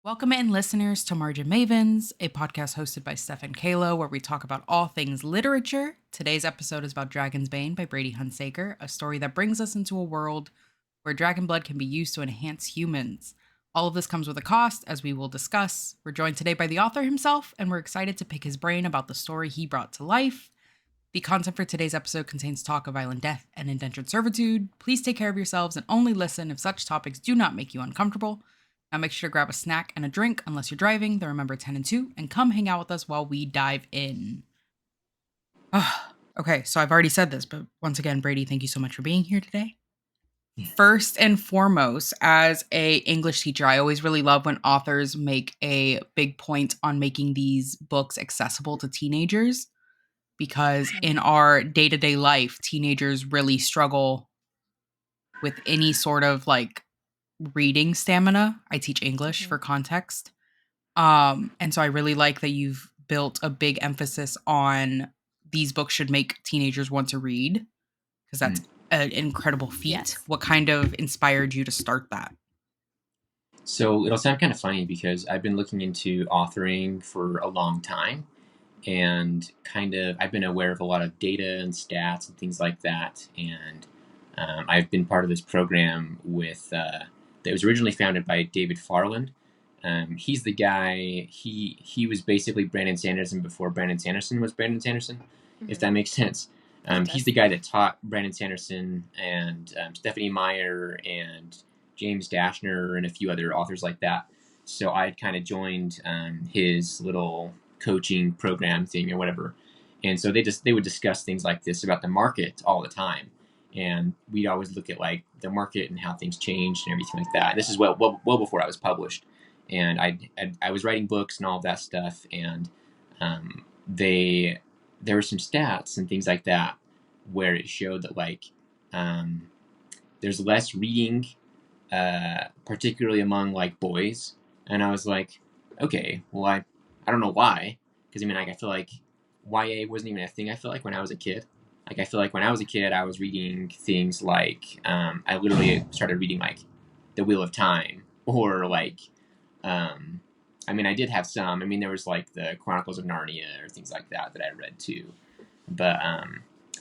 Welcome in, listeners, to Margin Mavens, a podcast hosted by Steph and Kayla, where we talk about all things literature. Today's episode is about Dragonsbane by Brady Hunsaker, a story that brings us into a world where dragon blood can be used to enhance humans. All of this comes with a cost, as we will discuss. We're joined today by the author himself, and we're excited to pick his brain about the story he brought to life. The content for today's episode contains talk of violent death and indentured servitude. Please take care of yourselves and only listen if such topics do not make you uncomfortable. Now make sure to grab a snack and a drink unless you're driving, then remember 10 and 2, and come hang out with us while we dive in. Okay, so I've already said this, but once again, Brady, thank you so much for being here today. First and foremost, as a English teacher, I always really love when authors make a big point on making these books accessible to teenagers, because in our day-to-day life, teenagers really struggle with any sort of reading stamina. I teach English for context. And so I really like that you've built a big emphasis on these books should make teenagers want to read, because that's an incredible feat. Yes. What kind of inspired you to start that? So it'll sound kind of funny because I've been looking into authoring for a long time, and I've been aware of a lot of data and stats and things like that. And I've been part of this program that was originally founded by David Farland. He's the guy. He was basically Brandon Sanderson before Brandon Sanderson was Brandon Sanderson, if that makes sense. He's the guy that taught Brandon Sanderson and Stephanie Meyer and James Dashner and a few other authors like that. So I had kind of joined his little coaching program thing or whatever. And so they would discuss things like this about the market all the time. And we'd always look at like the market and how things changed and everything like that. This is well before I was published. And I was writing books and all of that stuff. And there were some stats and things like that where it showed that there's less reading, particularly among like boys. And I was like, okay, well, I don't know why. Because I feel like YA wasn't even a thing, I feel like, when I was a kid. I feel like when I was a kid, I was reading things like, I literally started reading like The Wheel of Time, or I did have some. There was like the Chronicles of Narnia or things like that I read too. But I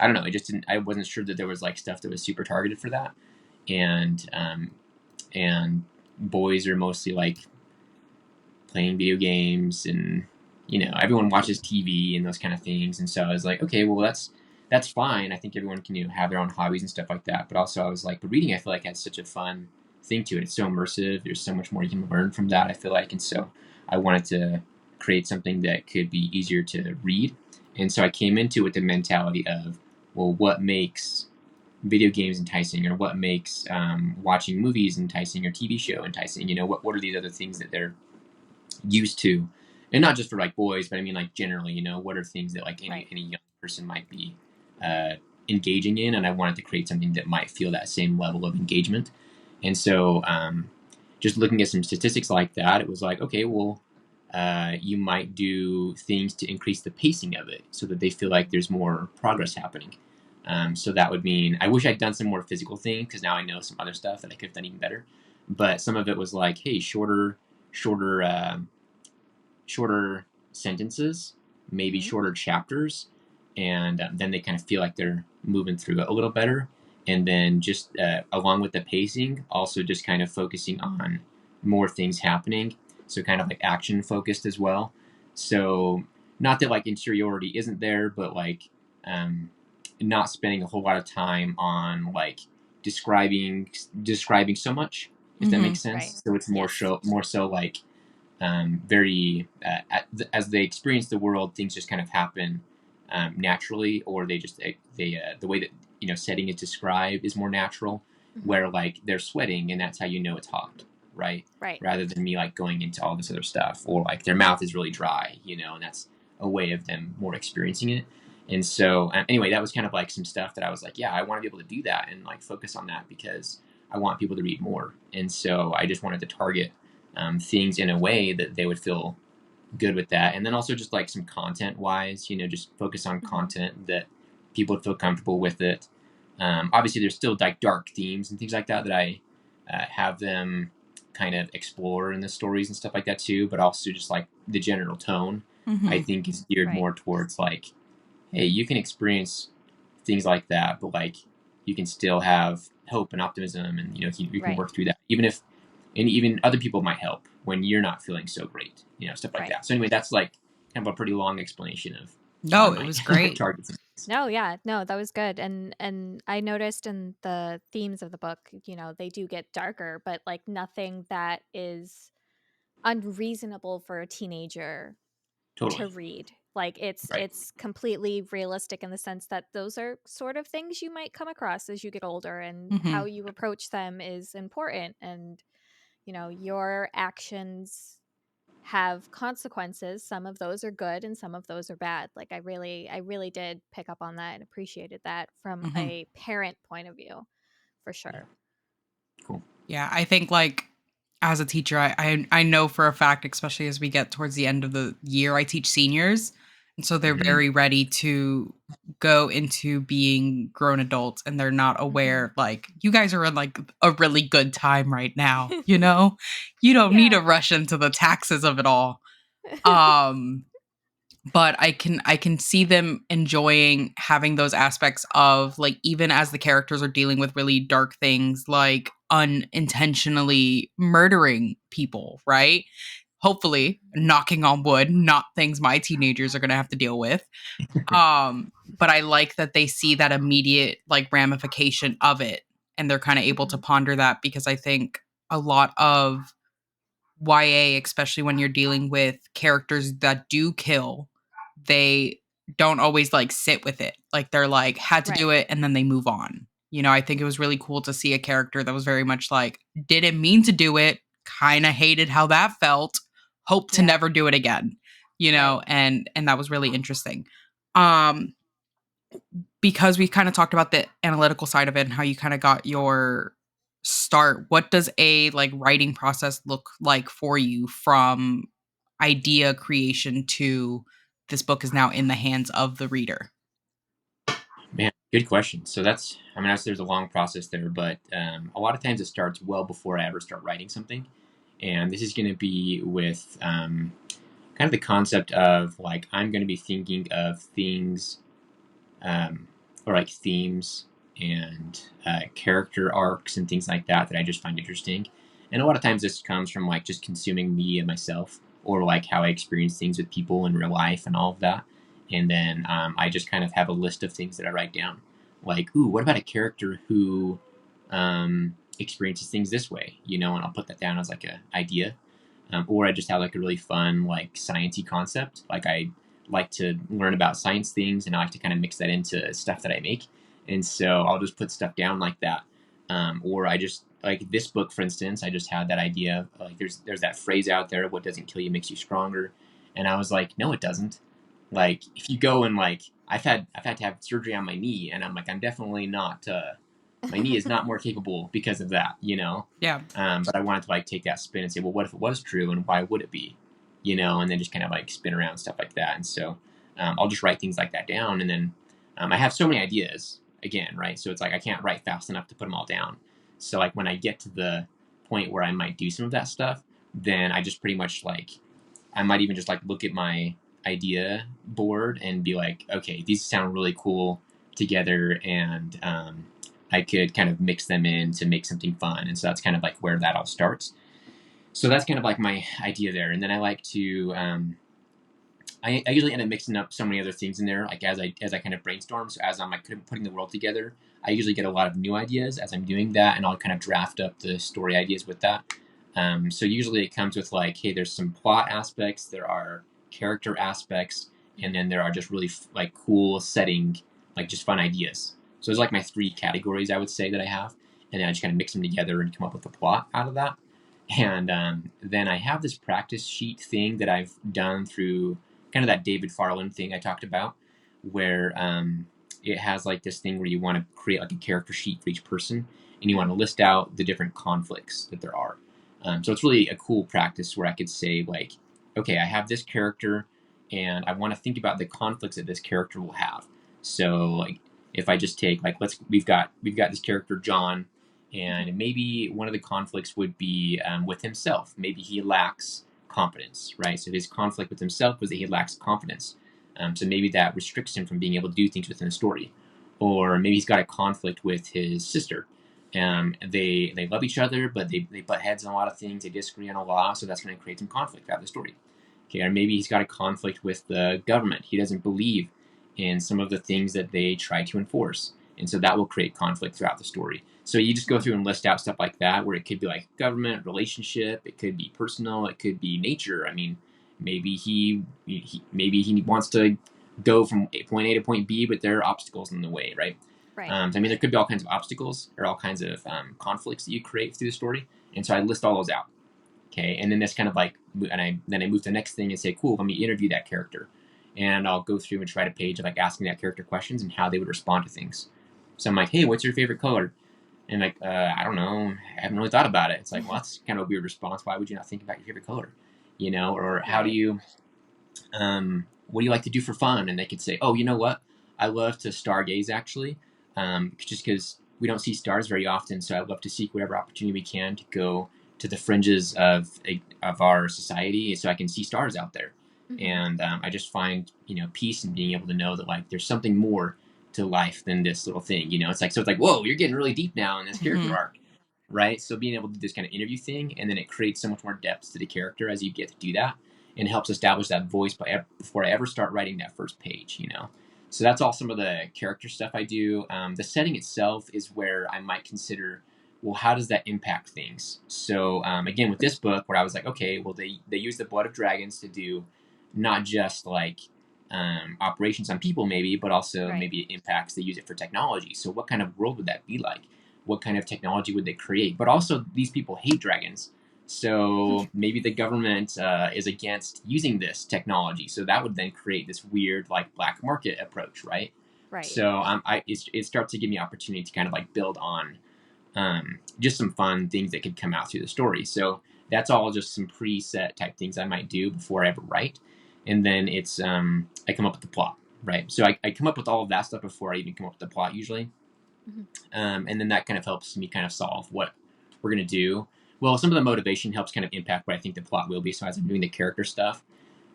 don't know. I wasn't sure that there was like stuff that was super targeted for that. And boys are mostly like playing video games, and everyone watches TV and those kind of things. And so I was like, okay, well that's fine. I think everyone can have their own hobbies and stuff like that. But also I was like, but reading I feel like has such a fun thing to it. It's so immersive. There's so much more you can learn from that, I feel like. And so I wanted to create something that could be easier to read. And so I came into it with the mentality of, well, what makes video games enticing, or what makes watching movies enticing, or TV show enticing? What are these other things that they're used to? And not just for like boys, but like generally, what are things that like any young person might be engaging in? And I wanted to create something that might feel that same level of engagement. And so just looking at some statistics like that, it was like, okay, well, you might do things to increase the pacing of it so that they feel like there's more progress happening. So that would mean, I wish I'd done some more physical things, because now I know some other stuff that I could have done even better. But some of it was like, hey, shorter sentences, maybe shorter chapters, and then they kind of feel like they're moving through it a little better. And then just along with the pacing, also just kind of focusing on more things happening. So kind of like action focused as well. So not that like interiority isn't there, but like not spending a whole lot of time on like describing so much, if that makes sense. Right. So it's more so like very as they experience the world, things just kind of happen naturally, or they the way that setting is described is more natural, where like they're sweating and that's how it's hot, right? Rather than me like going into all this other stuff, or like their mouth is really dry, and that's a way of them more experiencing it. And so anyway, that was kind of like some stuff that I was like, yeah, I want to be able to do that and like focus on that, because I want people to read more. And so I just wanted to target things in a way that they would feel good with that. And then also just like some content wise, just focus on content that people would feel comfortable with it. Obviously there's still like dark themes and things like that I have them kind of explore in the stories and stuff like that too, but also just like the general tone, I Mm-hmm. think is geared Right. more towards like, hey, you can experience things like that, but like you can still have hope and optimism, and you can Right. work through that, even if and even other people might help when you're not feeling so great, stuff like Right. that. So anyway, that's like kind of a pretty long explanation of No, it my was great. targets. No, yeah, no, that was good. And I noticed in the themes of the book, they do get darker, but like nothing that is unreasonable for a teenager to Totally. read. Like Right. it's completely realistic in the sense that those are sort of things you might come across as you get older, and Mm-hmm. how you approach them is important. And your actions have consequences. Some of those are good and some of those are bad. Like I really did pick up on that and appreciated that from Mm-hmm. a parent point of view, for Yeah. sure. Cool. Yeah, I think like as a teacher, I know for a fact, especially as we get towards the end of the year, I teach seniors, and so they're Hmm. very ready to go into being grown adults, and they're not Mhm. aware like you guys are in like a really good time right now. You don't need Yeah. to rush into the taxes of it all. Um, but I can see them enjoying having those aspects of like even as the characters are dealing with really dark things like unintentionally murdering people, right? Hopefully, knocking on wood, not things my teenagers are going to have to deal with. But I like that they see that immediate like ramification of it, and they're kind of able to Mhm. ponder that, because I think a lot of YA, especially when you're dealing with characters that do kill, they don't always like sit with it. Like they're like, had to do Right. it and then they move on. I think it was really cool to see a character that was very much like, didn't mean to do it, kind of hated how that felt, hope to Yeah. never do it again. Right. And that was really interesting. Um because we kind of talked about the analytical side of it and how you kind of got your start, what does a like writing process look like for you from idea creation to this book is now in the hands of the reader? Man, good question. So that's, I mean, there's a long process there, but a lot of times it starts well before I ever start writing something. And this is going to be with kind of the concept of like, I'm going to be thinking of things um, or like themes and character arcs and things like that I just find interesting. And a lot of times this comes from like just consuming media myself, or like how I experience things with people in real life and all of that. And then I just kind of have a list of things that I write down. Like, ooh, what about a character who experiences things this way? And I'll put that down as like an idea. Or I just have like a really fun, like sciencey concept. Like I like to learn about science things, and I like to kind of mix that into stuff that I make. And so I'll just put stuff down like that. Or I just like this book, for instance. I just had that idea of, like there's that phrase out there: "What doesn't kill you makes you stronger." And I was like, no, it doesn't. Like if you go and like I've had to have surgery on my knee, and I'm like I'm definitely not. My knee is not more capable because of that. Yeah. But I wanted to like take that spin and say, well, what if it was true, and why would it be? And then just kind of like spin around stuff like that. And so I'll just write things like that down, and then I have so many ideas again, right? So it's like I can't write fast enough to put them all down. So like when I get to the point where I might do some of that stuff, then I just pretty much like I might even just like look at my idea board and be like, okay, these sound really cool together, and I could kind of mix them in to make something fun. And so that's kind of like where that all starts. So that's kind of like my idea there. And then I like to, I usually end up mixing up so many other things in there, like as I kind of brainstorm. So as I'm like putting the world together, I usually get a lot of new ideas as I'm doing that, and I'll kind of draft up the story ideas with that. So usually it comes with like, hey, there's some plot aspects, there are character aspects, and then there are just really like cool setting, like just fun ideas. So there's like my three categories I would say that I have, and then I just kind of mix them together and come up with a plot out of that. And then I have this practice sheet thing that I've done through kind of that David Farland thing I talked about, where it has like this thing where you want to create like a character sheet for each person, and you want to list out the different conflicts that there are. So it's really a cool practice where I could say like, okay, I have this character, and I want to think about the conflicts that this character will have. So like, if I just take like we've got this character John, Mhm. And maybe one of the conflicts would be with himself. Maybe he lacks confidence, right? So his conflict with himself was that he lacks confidence. So maybe that restricts him from being able to do things within the story. Or maybe he's got a conflict with his sister. They love each other, but they butt heads on a lot of things. They disagree on a lot, so that's going to create some conflict throughout the story. Okay, or maybe he's got a conflict with the government. He doesn't believe in some of the things that they try to enforce, and so that will create conflict throughout the story. So you just go Mhm. through and list out stuff like that, where it could be like government, relationship, it could be personal, it could be nature. I mean, maybe maybe he wants to go from point A to point B, but there are obstacles in the way, right? Right. So, I mean, there could be all kinds of obstacles or all kinds of conflicts that you create through the story, and so I list all those out. Okay, and then that's kind of like, and then I move to the next thing and say, cool, let me interview that character, and I'll go through and try a page of like asking that character questions and how they would respond to things. So I'm like, hey, what's your favorite color? And like, I don't know, I haven't really thought about it. It's like, well, that's kind of a weird response. Why would you not think about your favorite color? You know, or how do Right. you, what do you like to do for fun? And they could say, oh, you know what? I love to stargaze actually, just because we don't see stars very often. So I love to seek whatever opportunity we can to go to the fringes of our society, so I can see stars out there. Mhm. And I just find peace in being able to know that like there's something more to life than this little thing. It's like whoa, you're getting really deep now in this character Mhm. arc, right? So being able to do this kind of interview thing, and then it creates so much more depth to the character as you get to do that, and helps establish that voice before I ever start writing that first page. So that's all some of the character stuff I do. The setting itself is where I might consider, well, how does that impact things? So again, with this book, where I was like, okay, well, they use the blood of dragons to do not just like operations on people, maybe, but also Right. maybe it impacts. They use it for technology. So what kind of world would that be like? What kind of technology would they create? But also, these people hate dragons. So maybe the government is against using this technology. So that would then create this weird like black market approach, right? Right. So it starts to give me opportunity to kind of like build on just some fun things that could come out through the story. So that's all just some preset type things I might do before I ever write, and then it's I come up with the plot, right? So I come up with all of that stuff before I even come up with the plot usually, Mhm. and then that kind of helps me kind of solve what we're going to do. Well, some of the motivation helps kind of impact what I think the plot will be. So as I'm doing the character stuff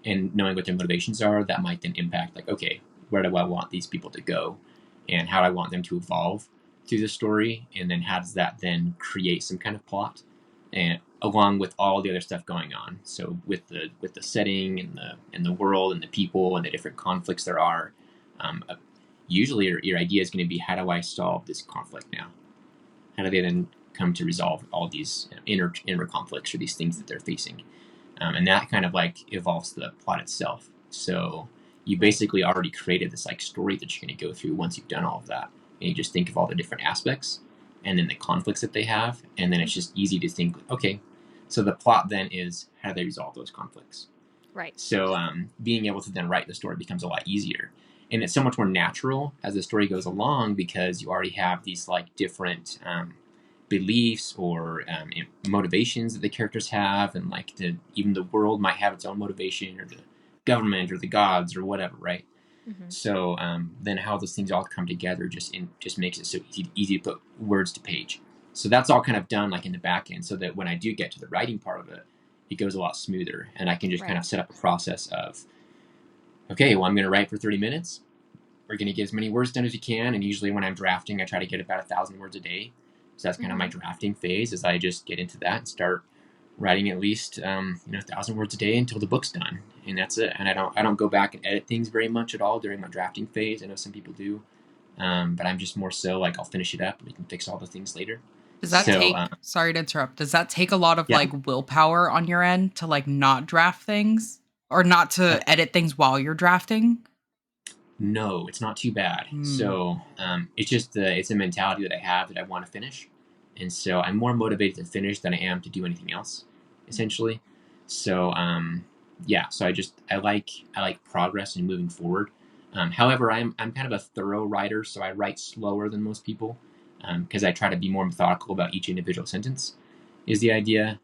and knowing what their motivations are, that might then impact like, okay, where do I want these people to go, and how do I want them to evolve through the story, and then how does that then create some kind of plot, and along with all the other stuff going on. So with the setting and the world and the people and the different conflicts there are, um, usually your idea is going to be, how do I solve this conflict now? How do they then come to resolve all these inner conflicts or these things that they're facing? And that kind of like evolves the plot itself. So you Right. basically already created this like story that you're going to go through once you've done all of that, and you just think of all the different aspects and then the conflicts that they have, and then it's Mhm. just easy to think, okay, so the plot then is how do they resolve those conflicts. Right. So being able to then write the story becomes a lot easier, and it's so much more natural as the story goes along, because you already have these like different beliefs or motivations that the characters have, and like even the world might have its own motivation, or the government or the gods or whatever, right? Mhm. So then how those things all come together just makes it so easy to put words to page. So that's all kind of done like in the back end, so that when I do get to the writing part of it, it goes a lot smoother, and I can just kind Right. of set up a process of, okay, well, I'm going to write for 30 minutes. We're going to get as many words done as we can, and usually when I'm drafting, I try to get about 1,000 words a day. So that's kind of my Mhm. drafting phase, as I just get into that and start writing at least 1,000 words a day until the book's done, and that's it. And I don't go back and edit things very much at all during my drafting phase. I know some people do, but I'm just more so like, I'll finish it up and we can fix all the things later. Does that So take, sorry to interrupt, does that take a lot of yeah, like willpower on your end to like not draft things or not uh, to edit things while you're drafting? no, it's not too bad. Hmm. So it's just it's a mentality that I have, that I want to finish, and so I'm more motivated to finish than I am to do anything else, Mhm. essentially. So yeah, so I like progress and moving forward. However, I'm kind of a thorough writer, so I write slower than most people, because I try to be more methodical about each individual sentence. Is the idea.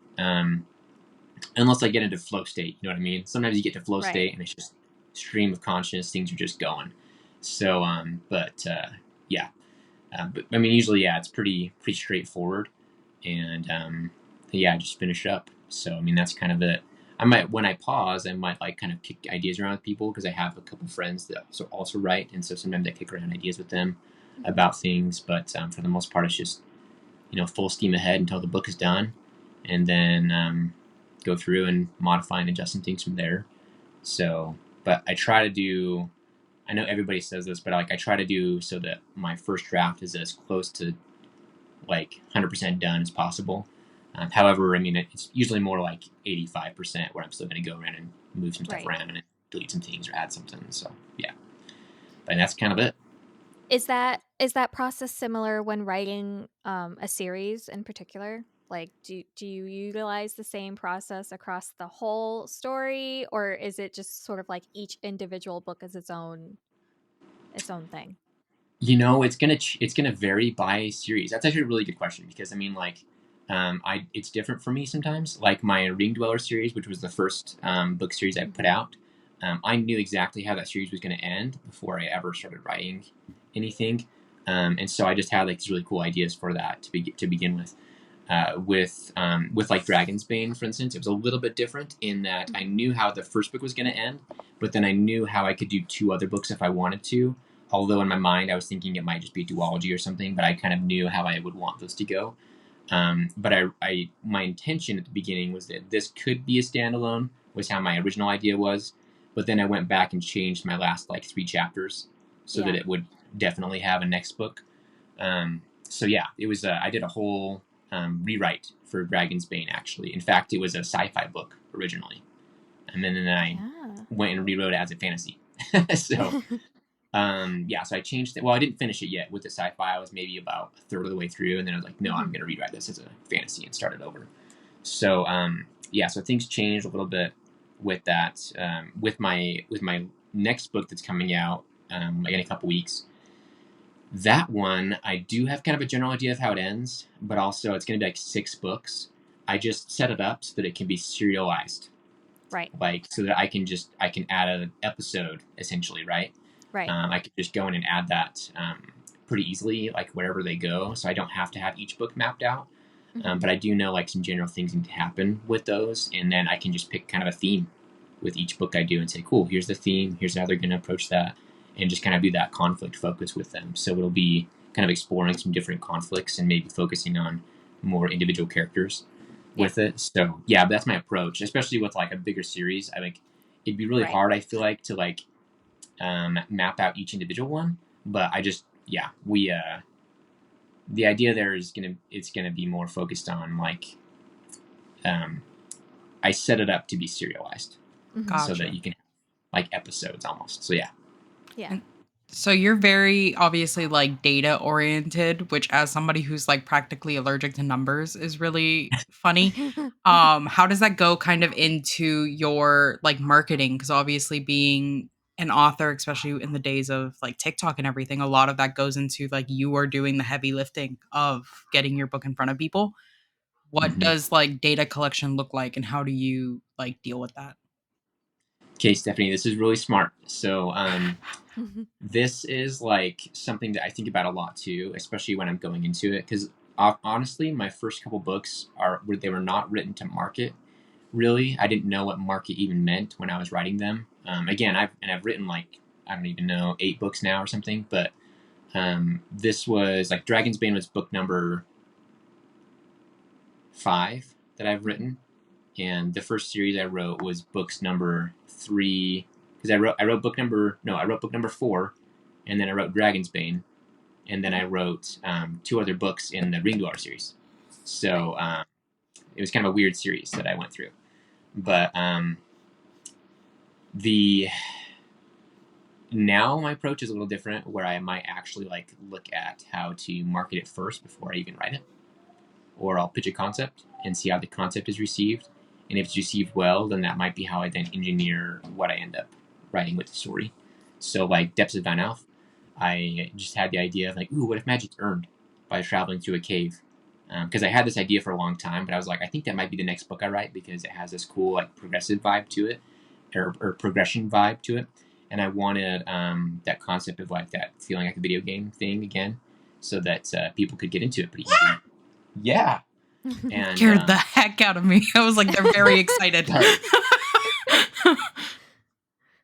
Unless I get into flow state, you know what I mean? Sometimes you get to flow Right. state and it's just stream of consciousness, things are just going. So, but yeah. But I mean, usually, yeah, it's pretty straightforward, and yeah, I just finish up. So I mean, that's kind of it. I might when I pause, I might like kind of kick ideas around with people because I have a couple friends that also write, and so sometimes I kick around ideas with them Mhm. about things. But for the most part, it's just full steam ahead until the book is done, and then go through and modify and adjusting things from there. So, but I try to do. I know everybody says this, but like I try to do so that my first draft is as close to like 100% done as possible. However, I mean it's usually more like 85% where I'm still going to go around and move some stuff Right. around and delete some things or add something. So yeah, but that's kind of it. Is that process similar when writing a series in particular? Like, do you utilize the same process across the whole story, or is it just sort of like each individual book is its own thing? It's gonna vary by series. That's actually a really good question because I mean like I it's different for me sometimes. Like my Ring Dweller series, which was the first book series I put Hmm. out, I knew exactly how that series was going to end before I ever started writing anything, and so I just had like these really cool ideas for that to begin with. With like Dragonsbane, for instance, it was a little bit different in that I Hmm. knew how the first book was going to end, but then I knew how I could do two other books if I wanted to. Although in my mind I was thinking it might just be a duology or something, but I kind of knew how I would want those to go. But my intention at the beginning was that this could be a standalone, was how my original idea was. But then I went back and changed my last like three chapters so that Yeah. it would definitely have a next book. So yeah, it was. I did a whole rewrite for Dragonsbane. Actually, in fact, it was a sci-fi book originally, and then I Yeah. went and rewrote it as a fantasy. So yeah, so I changed it. Well, I didn't finish it yet with the sci-fi. I was maybe about a third of the way through, and then I was like, no, I'm Hmm. going to rewrite this as a fantasy and start it over. So yeah, so things changed a little bit with that. With my next book that's coming out like in a couple weeks. That one, I do have kind of a general idea of how it ends, but also it's going to be like 6 books. I just set it up so that it can be serialized, Right. like so that I can add an episode essentially, right? Right. I could just go in and add that pretty easily, like wherever they go. So I don't have to have each book mapped out. Hmm. But I do know like some general things need to happen with those, and then I can just pick kind of a theme with each book I do and say, cool, here's the theme, here's how they're going to approach that, and just kind of do that conflict focus with them. So it'll be kind of exploring some different conflicts and maybe focusing on more individual characters Yeah. with it. So yeah, that's my approach, especially with like a bigger series. I think it'd be really Right. hard. I feel like to like map out each individual one, but I just yeah we the idea there is it's gonna be more focused on like um, I set it up to be serialized Hmm. so that Gotcha. you can like episodes almost. So yeah. Yeah. And so you're very obviously like data oriented, which as somebody who's like practically allergic to numbers is really funny. How does that go kind of into your like marketing? Because obviously being an author, especially in the days of like TikTok and everything, a lot of that goes into like you are doing the heavy lifting of getting your book in front of people. What Mm-hmm. does like data collection look like and how do you like deal with that? Okay, Stephanie, this is really smart. So Hmm. this is like something that I think about a lot too, especially when I'm going into it. Because honestly, my first couple books they were not written to market. Really, I didn't know what market even meant when I was writing them. Again, I've written like I don't even know 8 books now or something. But this was like Dragonsbane was book number 5 that I've Hmm. written, and the first series I wrote was books number 3 because I wrote book number 4, and then I wrote Dragonsbane, and then I wrote 2 other books in the Ring Dweller series. Right. So it was kind of a weird series that I went through, but the now my approach is a little different, where I might actually like look at how to market it first before I even write it, or I'll pitch a concept and see how the concept is received. And if it's received well, then that might be how I then engineer what I end up writing with the story. So, like Depths of Van Alf, I just had the idea of like, ooh, what if magic's earned by traveling through a cave? Because I had this idea for a long time, but I was like, I think that might be the next book I write because it has this cool like progressive vibe to it, or progression vibe to it, and I wanted that concept of like that feeling like a video game thing again. so that people could get into it pretty easily. Yeah. And Scared the heck out of me. I was like, they're very excited.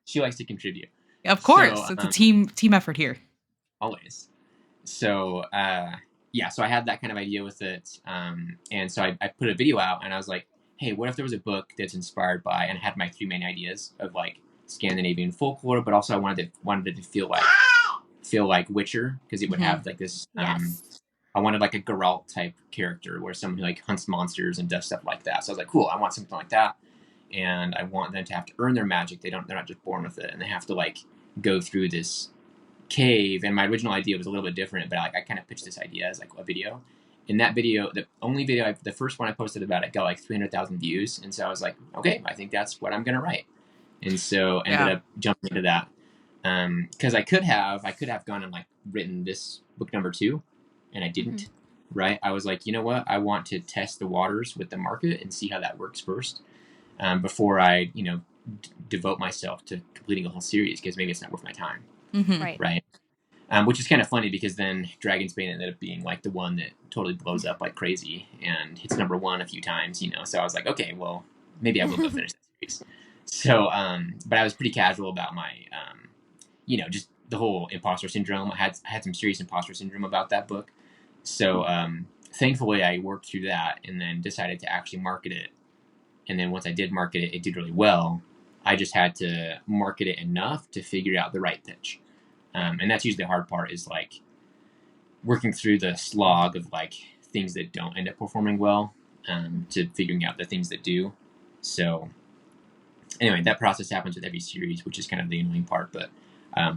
She likes to contribute. Of course. It's a team effort here. Always. So, so I had that kind of idea with it. And so I put a video out, and I was like, hey, what if there was a book that's inspired by, and had my 3 main ideas of like Scandinavian folklore, but also I wanted it to feel like Witcher, because it would have like this, I wanted like a Geralt type character, where someone who like hunts monsters and does stuff like that. So I was like, cool, I want something like that. And I want them to have to earn their magic. They're not just born with it, and they have to like go through this cave. And my original idea was a little bit different, but I kind of pitched this idea as like a video. In that video, the first one I posted about it got like 300,000 views, and so I was like, okay, I think that's what I'm gonna write. And so ended up jumping into that, because I could have gone and like written this book number 2, and I didn't. Right? I was like, you know what? I want to test the waters with the market and see how that works first, before I devote myself to completing a whole series, because maybe it's not worth my time. Right. Which is kind of funny, because then Dragonsbane ended up being like the one that totally blows up like crazy and hits number 1 a few times, So I was like, okay, well, maybe I will go finish that series. So, but I was pretty casual about my, just the whole imposter syndrome. I had some serious imposter syndrome about that book. So, thankfully I worked through that, and then decided to actually market it. And then once I did market it, it did really well. I just had to market it enough to figure out the right pitch. And that's usually the hard part, is like working through the slog of like things that don't end up performing well, to figuring out the things that do. So anyway, that process happens with every series, which is kind of the annoying part. But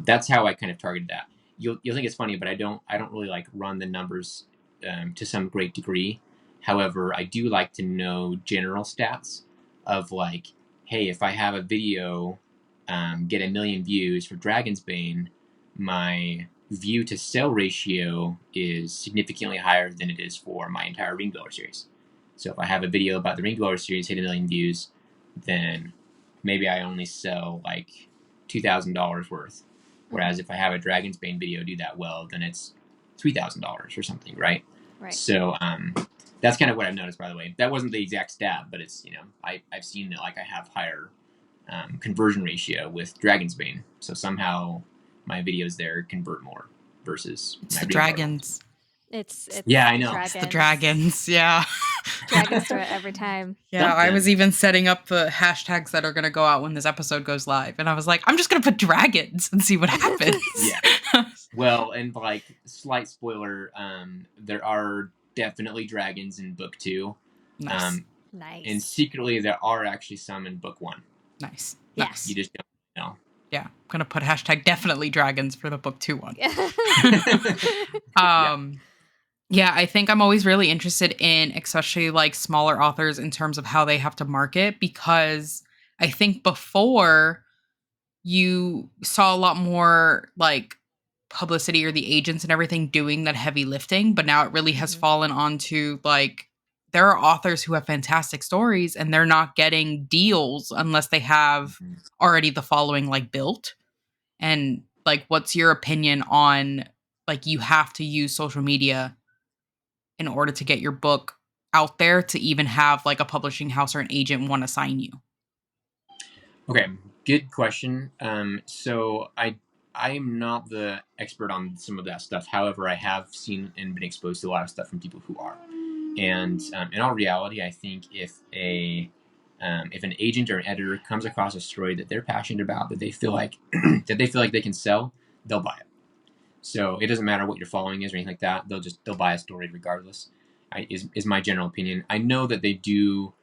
that's how I kind of targeted that. You'll think it's funny, but I don't really like run the numbers to some great degree. However, I do like to know general stats of like, hey, if I have a video get 1 million views for Dragonsbane, my view to sell ratio is significantly higher than it is for my entire Ring Dweller series. So if I have a video about the Ring Dweller series hit 1 million views, then maybe I only sell like $2,000 worth. Whereas if I have a Dragonsbane video do that well, then it's $3,000 or something, right? Right. So that's kind of what I've noticed, by the way. That wasn't the exact stat, but it's, I've seen that like I have higher conversion ratio with Dragonsbane. So somehow my videos there convert more versus it's the dragons. It's yeah, I know. Dragons. It's the dragons, yeah. Dragons do it every time. Yeah, I was even setting up the hashtags that are going to go out when this episode goes live. And I was like, I'm just going to put dragons and see what happens. Yeah. Well, and like, slight spoiler, there are definitely dragons in book 2. Nice. Nice. And secretly, there are actually some in book 1. Nice. Yes. Nice. You just don't know. Yeah, I'm going to put hashtag definitely dragons for the book 2 one. Yeah, I think I'm always really interested in, especially like smaller authors, in terms of how they have to market, because I think before you saw a lot more like publicity or the agents and everything doing that heavy lifting, but now it really has fallen onto like there are authors who have fantastic stories and they're not getting deals unless they have already the following like built. And like, what's your opinion on like you have to use social media in order to get your book out there to even have like a publishing house or an agent want to sign you? Okay, good question. So I'm not the expert on some of that stuff. However, I have seen and been exposed to a lot of stuff from people who are. And in all reality, I think if an agent or an editor comes across a story that they're passionate about, that they feel like they can sell, they'll buy it. So it doesn't matter what your following is or anything like that. They'll buy a story regardless. Is my general opinion. I know that they do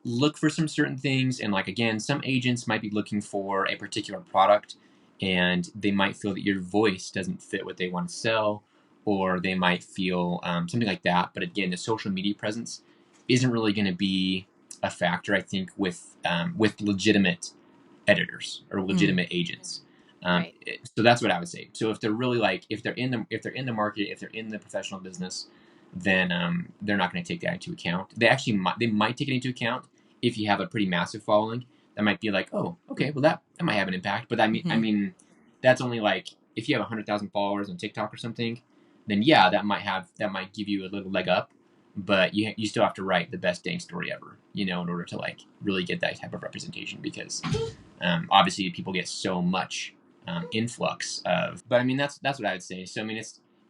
look for some certain things, and like again, some agents might be looking for a particular product, and they might feel that your voice doesn't fit what they want to sell, or they might feel something like that. But again, the social media presence isn't really going to be a factor, I think, with legitimate editors or legitimate agents. Right. So that's what I would say. So if they're really like, if they're in the market, if they're in the professional business, then they're not going to take that into account. They might take it into account if you have a pretty massive following. That might be like, oh, okay, well that might have an impact. But I mean, that's only like if you have 100,000 followers on TikTok or something, then yeah, that might give you a little leg up, but you still have to write the best dang story ever, in order to like really get that type of representation, because obviously people get so much influx of. But I mean, that's what I would say. So I mean,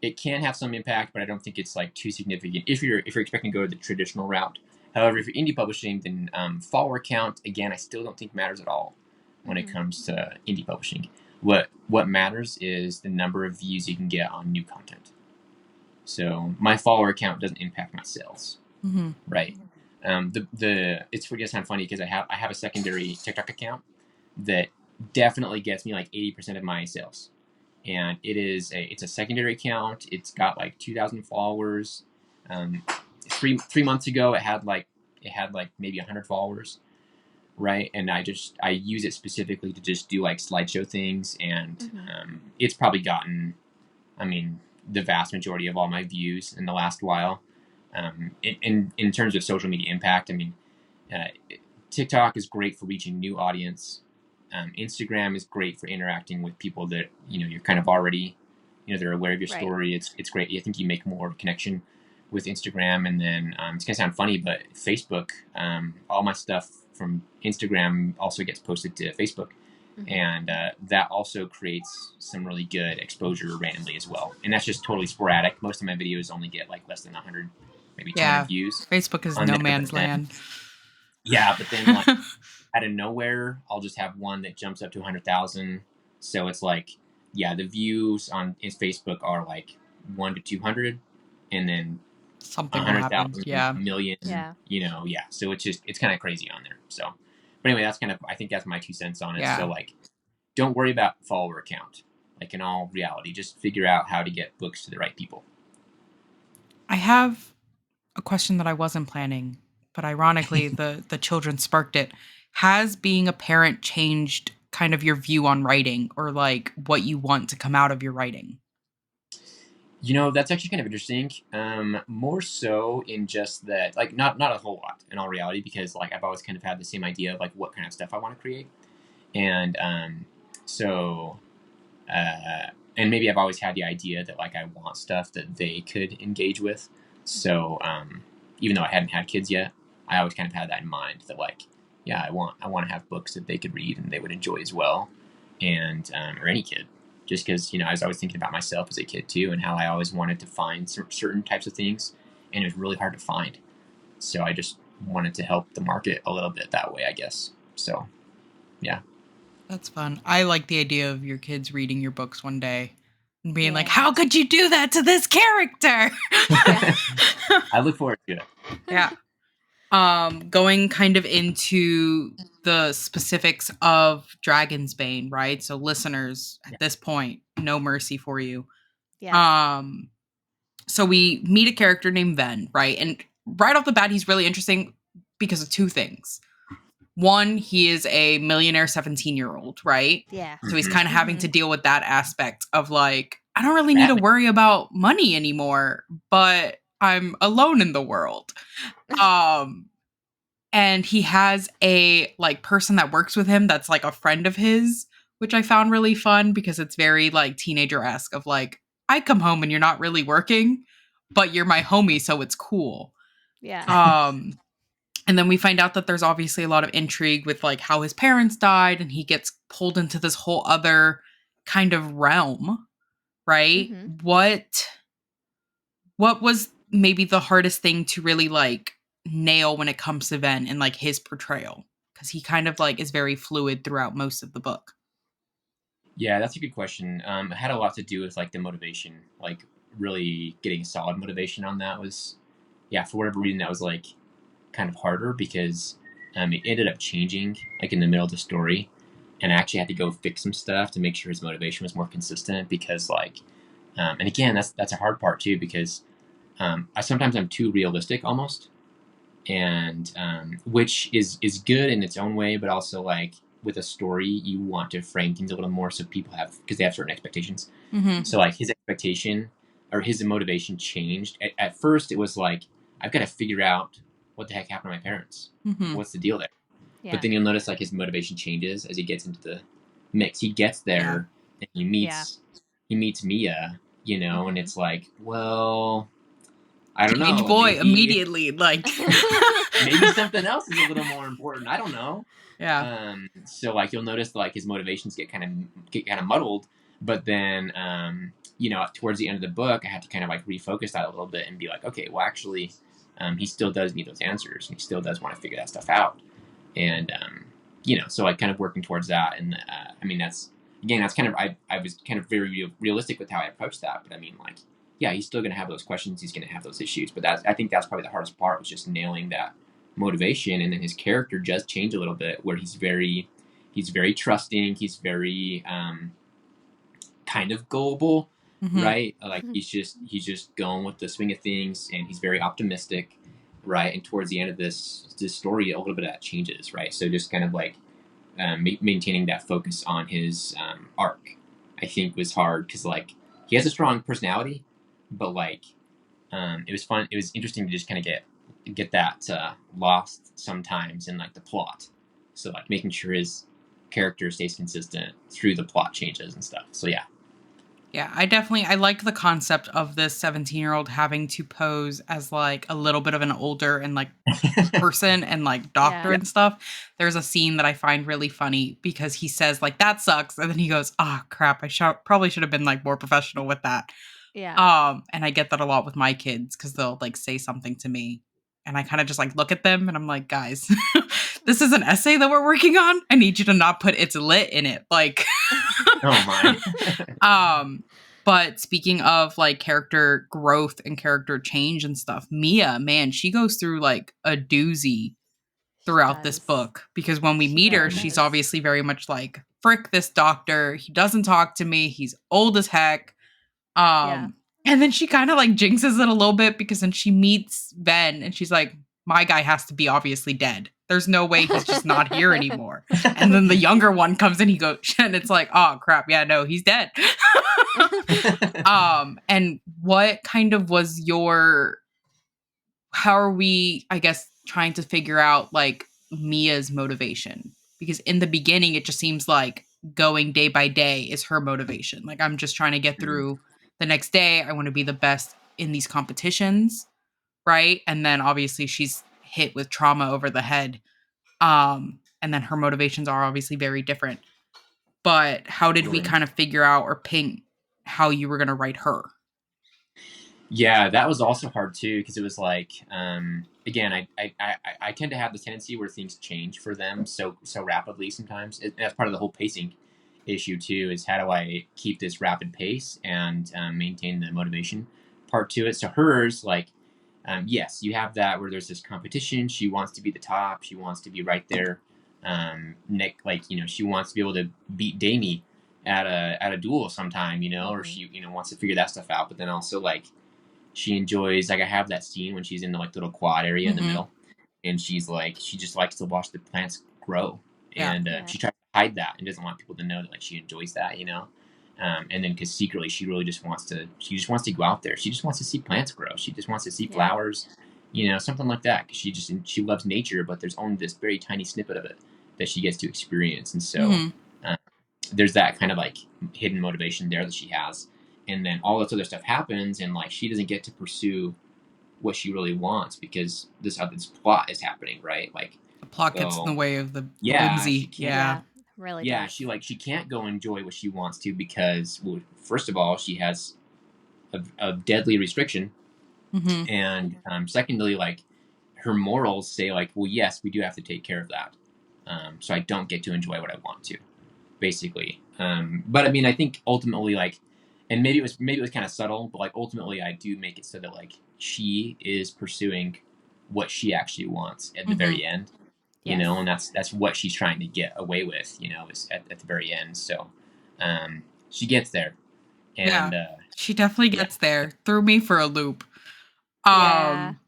it can have some impact, but I don't think it's like too significant if you're expecting to go the traditional route. However, if you're indie publishing, then follower count, again, I still don't think matters at all when it comes to indie publishing. What matters is the number of views you can get on new content. So my follower count doesn't impact my sales, right? It's for kind of funny because I have a secondary TikTok account that definitely gets me like 80% of my sales, and it's a secondary account. It's got like 2,000 followers. 3 months ago, it had like maybe 100 followers, right? And I use it specifically to just do like slideshow things, and it's probably gotten, I mean, the vast majority of all my views in the last while. In terms of social media impact, I mean, TikTok is great for reaching new audience. Instagram is great for interacting with people that you're kind of already, they're aware of your story. It's great. I think you make more connection with Instagram, and then it's gonna sound funny, but Facebook, all my stuff from Instagram also gets posted to Facebook, and that also creates some really good exposure randomly as well. And that's just totally sporadic. Most of my videos only get like less than 100, maybe 200 views. Facebook is on no there, man's then, land. Yeah, but then like out of nowhere, I'll just have one that jumps up to 100,000. So it's like, yeah, the views on Facebook are like 1 to 200, and then something 100,000, million. Yeah. So it's kind of crazy on there. So, but anyway, I think that's my 2 cents on it. Yeah. So like, don't worry about follower count. Like in all reality, just figure out how to get books to the right people. I have a question that I wasn't planning, but ironically, the children sparked it. Has being a parent changed kind of your view on writing, or like what you want to come out of your writing? That's actually kind of interesting. More so in just that, like, not a whole lot in all reality, because like I've always kind of had the same idea of like what kind of stuff I want to create, and so and maybe I've always had the idea that like I want stuff that they could engage with. So even though I hadn't had kids yet, I always kind of had that in mind, that like, yeah, I want to have books that they could read and they would enjoy as well, and or any kid. Just because, I was always thinking about myself as a kid too, and how I always wanted to find certain types of things, and it was really hard to find. So I just wanted to help the market a little bit that way, I guess. So, yeah. That's fun. I like the idea of your kids reading your books one day and being like, how could you do that to this character? I look forward to it. Yeah. Going kind of into the specifics of Dragonsbane, right? So listeners, at this point, no mercy for you. Yes. So we meet a character named Ven, right? And right off the bat, he's really interesting because of 2 things. One, he is a millionaire 17-year-old, right? Yeah. So he's kind of having to deal with that aspect of like, I don't really need to worry about money anymore, but I'm alone in the world. And he has a like person that works with him that's like a friend of his, which I found really fun because it's very like teenager-esque of like, I come home and you're not really working, but you're my homie, so it's cool. Yeah. And then we find out that there's obviously a lot of intrigue with like how his parents died, and he gets pulled into this whole other kind of realm, right? What was maybe the hardest thing to really like nail when it comes to Ven and like his portrayal? Because he kind of like is very fluid throughout most of the book. Yeah, that's a good question. It had a lot to do with like the motivation, like really getting solid motivation on that was, yeah, for whatever reason that was like kind of harder, because it ended up changing like in the middle of the story, and I actually had to go fix some stuff to make sure his motivation was more consistent, because like, and again, that's a hard part too, because I'm too realistic almost, and which is good in its own way, but also like with a story you want to frame things a little more so people because they have certain expectations. So like his expectation or his motivation changed. At first it was like, I've got to figure out what the heck happened to my parents. What's the deal there? Yeah. But then you'll notice like his motivation changes as he gets into the mix. He gets there and he meets Mia, And Mhm. it's like, well, I don't Teenage know, boy maybe immediately, like, maybe something else is a little more important. I don't know. yeah. So like you'll notice like his motivations get kind of muddled, but then towards the end of the book, I had to kind of like refocus that a little bit and be like, okay, well actually, he still does need those answers, and he still does want to figure that stuff out, and so like kind of working towards that, and I mean that's kind of I was kind of very realistic with how I approached that, but I mean like yeah, he's still going to have those questions, he's going to have those issues, but I think that's probably the hardest part was just nailing that motivation, and then his character does change a little bit where he's very trusting, he's very kind of gullible, Hmm. right? Like he's just going with the swing of things, and he's very optimistic, right? And towards the end of this story, a little bit of that changes, right? So just kind of like maintaining that focus on his arc, I think was hard because like he has a strong personality, but like it was fun. It was interesting to just kind of get that lost sometimes in like the plot. So like making sure his character stays consistent through the plot changes and stuff. So yeah. Yeah, I like the concept of this 17-year-old having to pose as like a little bit of an older and like person and like doctor Yeah. Yeah. and stuff. There's a scene that I find really funny because he says like that sucks, and then he goes, "Ah, crap, probably should have been like more professional with that." Yeah. And I get that a lot with my kids because they'll like say something to me, and I kind of just like look at them and I'm like, guys, this is an essay that we're working on. I need you to not put "it's lit" in it, like. Oh my. um, but speaking of like character growth and character change and stuff, Mia, man, she goes through like a doozy She throughout this does. book because when we She meet her, really she's does. obviously very much like, frick this doctor. He doesn't talk to me. He's old as heck. Yeah. And then she kind of like jinxes it a little bit because then she meets Ben and she's like, my guy has to be obviously dead. There's no way he's just not here anymore. And then the younger one comes in, he goes, and it's like, oh crap, yeah, no, he's dead. And what kind of was your how are we, I guess, trying to figure out like Mia's motivation? Because in the beginning, it just seems like going day by day is her motivation. Like, I'm just trying to get Mhm. through the next day. I want to be the best in these competitions. Right. And then obviously she's hit with trauma over the head. And then her motivations are obviously very different. But how did we Right. kind of figure out or paint how you were going to write her? Yeah, that was also hard too because it was like, again, I tend to have the tendency where things change for them so rapidly sometimes. That's part of the whole pacing issue too. Is how do I keep this rapid pace and maintain the motivation part to it? So hers, like, yes, you have that where there's this competition. She wants to be the top. She wants to be right there. Nick, like she wants to be able to beat Damie at a duel sometime, or Mhm. she wants to figure that stuff out. But then also like she enjoys like I have that scene when she's in the like little quad area in the Mm-hmm. middle, and she's like she just likes to watch the plants grow, Yeah. and Yeah. she tries to hide that and doesn't want people to know that like she enjoys that, and then because secretly she really just wants to go out there. She just wants to see plants grow. She just wants to see Yeah. flowers, something like that. Because she loves nature, but there's only this very tiny snippet of it that she gets to experience, and so Mm-hmm. uh, there's that kind of like hidden motivation there that she has, and then all this other stuff happens, and like she doesn't get to pursue what she really wants because this plot is happening, right? Like, The plot gets in the so way of the yeah, she whimsy. can't. Yeah. Yeah. Really Yeah, does. she can't go enjoy what she wants to because, well, first of all, she has a deadly restriction, Mm-hmm. and secondly, like her morals say, like, well, yes, we do have to take care of that, so I don't get to enjoy what I want to, basically. But I mean, I think ultimately, like, and maybe it was kind of subtle, but like ultimately, I do make it so that like she is pursuing what she actually wants at the Mm-hmm. very end, Yes. and that's what she's trying to get away with, is at the very end. So she gets there, Yeah. and She definitely yeah, gets there. Threw me for a loop. Yeah. Um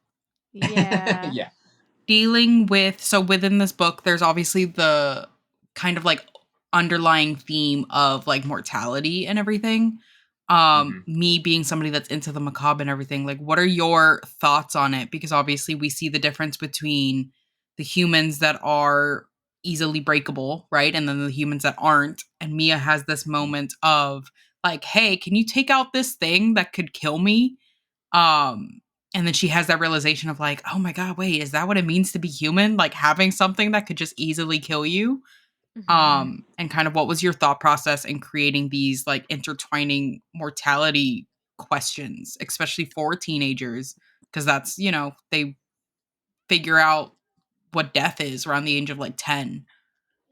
Yeah. yeah, Dealing with so within this book there's obviously the kind of like underlying theme of like mortality and everything. hmm Me being somebody that's into the macabre and everything, like what are your thoughts on it? Because obviously we see the difference between the humans that are easily breakable, right? And then the humans that aren't. And Mia has this moment of like, hey, can you take out this thing that could kill me? Um, and then she has that realization of like, oh my God, wait, is that what it means to be human? Like having something that could just easily kill you? Mhm. And kind of what was your thought process in creating these like intertwining mortality questions, especially for teenagers? Because that's, they figure out what death is around the age of like 10.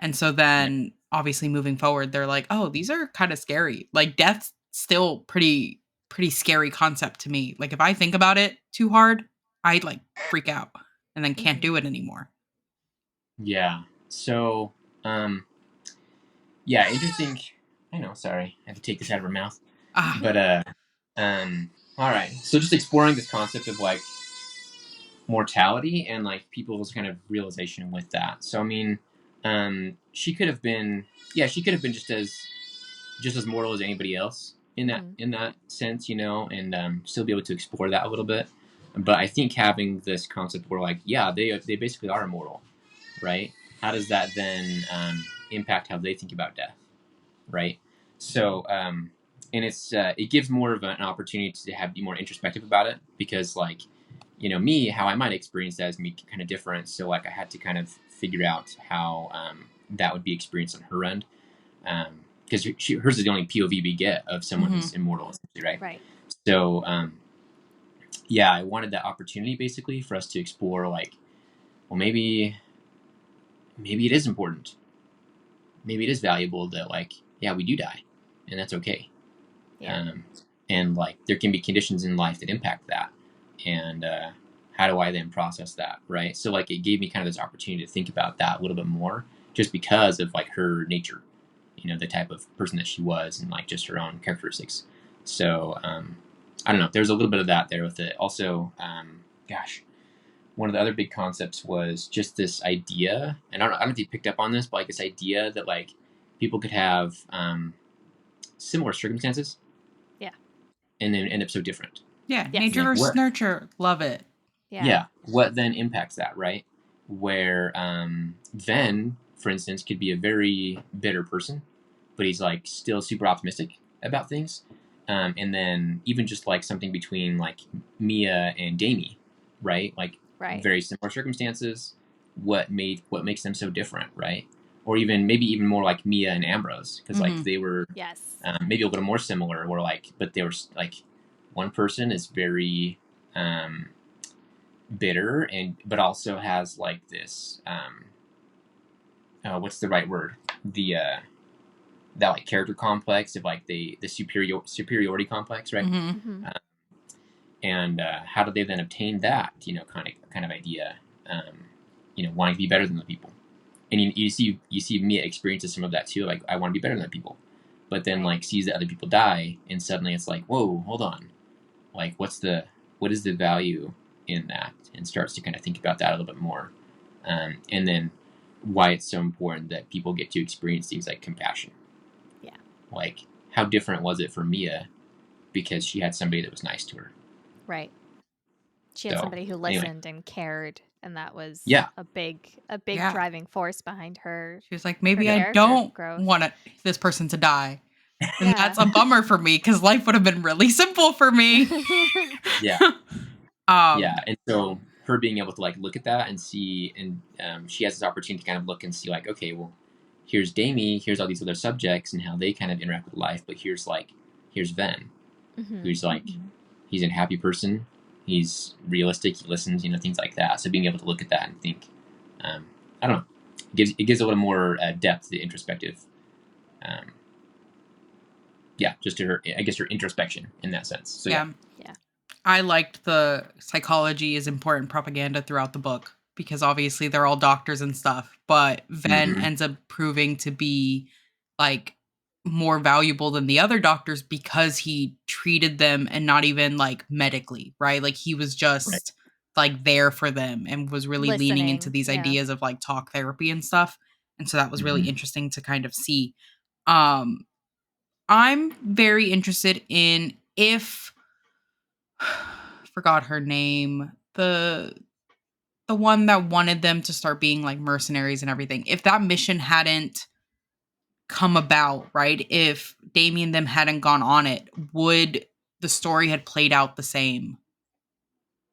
And so Right. then obviously moving forward, they're like, oh, these are kind of scary. Like death's still pretty scary concept to me. Like if I think about it too hard, I like freak out and then can't Mhm. do it anymore. Yeah. So, um, yeah, interesting. I know. Sorry, I have to take this out of her mouth. Ah, But all right. So just exploring this concept of like mortality and like people's kind of realization with that. So I mean, she could have been, yeah, she could have been just as mortal as anybody else Mhm. in that sense, and still be able to explore that a little bit. But I think having this concept where like, yeah, they basically are immortal, right? How does that then impact how they think about death, right? So, and it gives more of an opportunity to be more introspective about it because, like, me, how I might experience that is me kind of different. So, like, I had to kind of figure out how that would be experienced on her end, because hers is the only POV we get of someone mhm. who's immortal, essentially, right? Right. So, yeah, I wanted that opportunity basically for us to explore, like, well, maybe it is important, maybe it is valuable that, like, yeah, we do die, and that's okay. Yeah. um, and like there can be conditions in life that impact that, and how do I then process that, right? So like it gave me kind of this opportunity to think about that a little bit more, just because of like her nature, the type of person that she was, and like just her own characteristics. So I don't know, there's a little bit of that there with it also. Gosh, one of the other big concepts was just this idea, and I don't know if you picked up on this, but like this idea that like people could have similar circumstances Yeah. and then end up so different. Yeah, Yes. nature Like versus what? nurture. Love it. Yeah. Yeah, what then impacts that, right? Where Ven, for instance, could be a very bitter person, but he's like still super optimistic about things. And then even just like something between like Mia and Damie, right? Like Right. very similar circumstances. What makes them so different, right? Or even maybe even more like Mia and Ambrose, because like Mhm. they were Yes. maybe a little more similar, or like, but they were like one person is very bitter and but also has like this what's the right word, the that like character complex of like the superiority complex, right? Mhm. Mhm. uh, and how do they then obtain that, kind of idea, wanting to be better than the people. And you see Mia experiences some of that too, like I want to be better than the people, but then Right. like sees that other people die, and suddenly it's like, whoa, hold on, like what is the value in that, and starts to kind of think about that a little bit more, and then why it's so important that people get to experience things like compassion. Yeah. Like how different was it for Mia because she had somebody that was nice to her. Right. She had So somebody who anyway, listened and cared, and that was yeah, a big Yeah. driving force behind her She was like, her maybe I character don't growth. want this person to die. And Yeah. that's a bummer for me because life would have been really simple for me. yeah, yeah. um, And so her being able to like look at that and see, and she has this opportunity to kind of look and see like, okay, well, here's Damie, here's all these other subjects and how they kind of interact with life, but here's Ven, Mhm. who's like, he's a happy person, he's realistic, he listens, things like that. So being able to look at that and think, I don't know, it gives a little more depth to introspective, um, yeah, just to her, I guess, her introspection in that sense. So yeah. yeah. Yeah. I liked the psychology is important propaganda throughout the book because obviously they're all doctors and stuff, but Ven Mm-hmm. ends up proving to be like more valuable than the other doctors because he treated them and not even like medically, right? Like he was Right. just like there for them and was really leaning into Listening. these Yeah. ideas of like talk therapy and stuff. And so that was really Mm-hmm. interesting to kind of see. Um I'm very interested in if forgot her name. The one that wanted them to start being like mercenaries and everything. If that mission hadn't come about, right? If Damien them hadn't gone on it, would the story had played out the same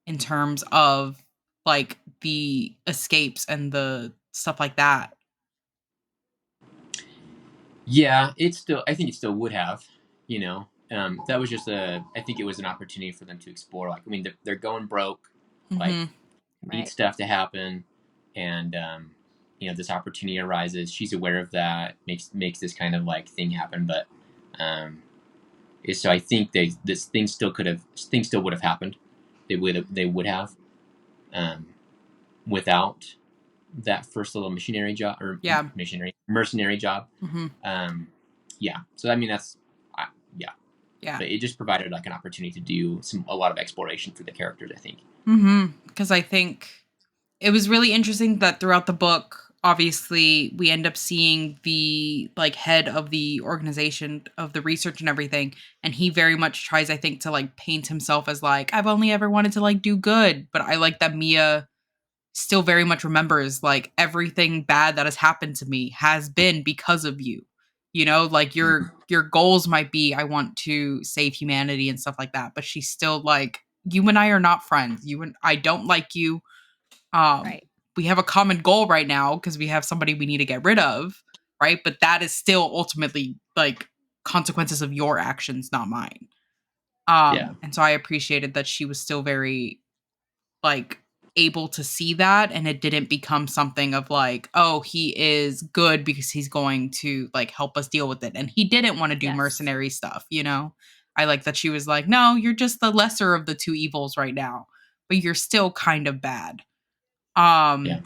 in terms of like the escapes and the stuff like that? Yeah, I think it still would have, you know. That was just I think it was an opportunity for them to explore. Like, I mean, they're going broke, like, Mm-hmm. need Right. stuff to happen, and this opportunity arises. She's aware of that, makes this kind of like thing happen, but um, so I think this thing still would have happened. They would have um, without that first little missionary job or Yeah. mercenary job. Mm-hmm. Um, yeah. So I mean yeah, Yeah. but it just provided like an opportunity to do a lot of exploration for the characters, I think. Mm-hmm. Because I think it was really interesting that throughout the book, obviously, we end up seeing the like head of the organization of the research and everything, and he very much tries, I think, to like paint himself as like I've only ever wanted to like do good. But I like that Mia still very much remembers like everything bad that has happened to me has been because of you. You know, like Mhm. your goals might be I want to save humanity and stuff like that, but she's still like you and I are not friends. You and I don't like you. um Right. we have a common goal right now because we have somebody we need to get rid of, right? But that is still ultimately like consequences of your actions, not mine. Yeah. And so I appreciated that she was still very like able to see that, and it didn't become something of like, oh, he is good because he's going to like help us deal with it, and he didn't want to do Yes. mercenary stuff, you know. I like that she was like, no, you're just the lesser of the two evils right now, but you're still kind of bad. Yeah. um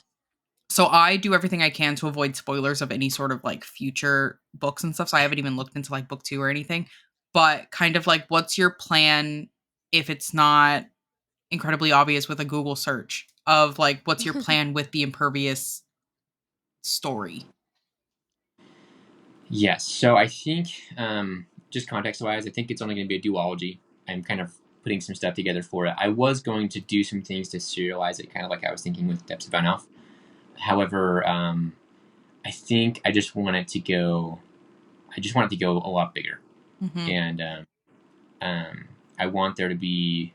so I do everything I can to avoid spoilers of any sort of like future books and stuff, so I haven't even looked into like book 2 or anything. But kind of like, what's your plan if it's not incredibly obvious with a Google search of like what's your plan with the Impervious story? Yes. So I think, just context wise, I think it's only going to be a duology. I'm kind of putting some stuff together for it. I was going to do some things to serialize it, kind of like I was thinking with Depths of Unoff. However, I think I just want it to go a lot bigger, Mm-hmm. and I want there to be